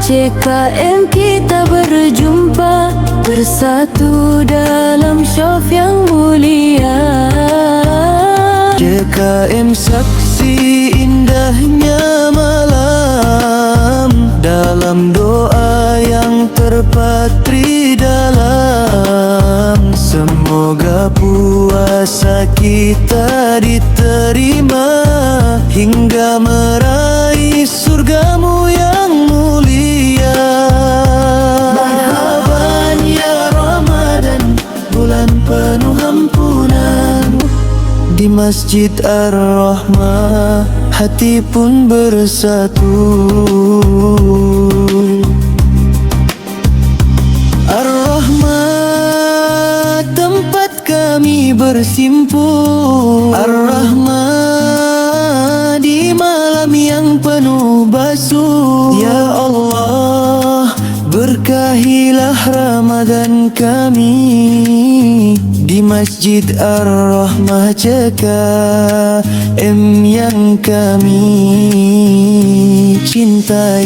JKM kita berjumpa, bersatu dalam syaf yang mulia. JKM saksi indahnya malam, dalam doa yang terpatri dalam. Semoga puasa kita diterima hingga meraih surgamu yang mulia. Marhaban ya Ramadan, bulan penuh ampunan. Di Masjid Ar-Rahmah hati pun bersatu. Ar-Rahmah tempat kami bersimpuh. Ar-Rahmah di malam yang penuh basuh. Ya Allah, berkahilah Ramadan kami di Masjid Ar-Rahmah JKM yang kami cintai.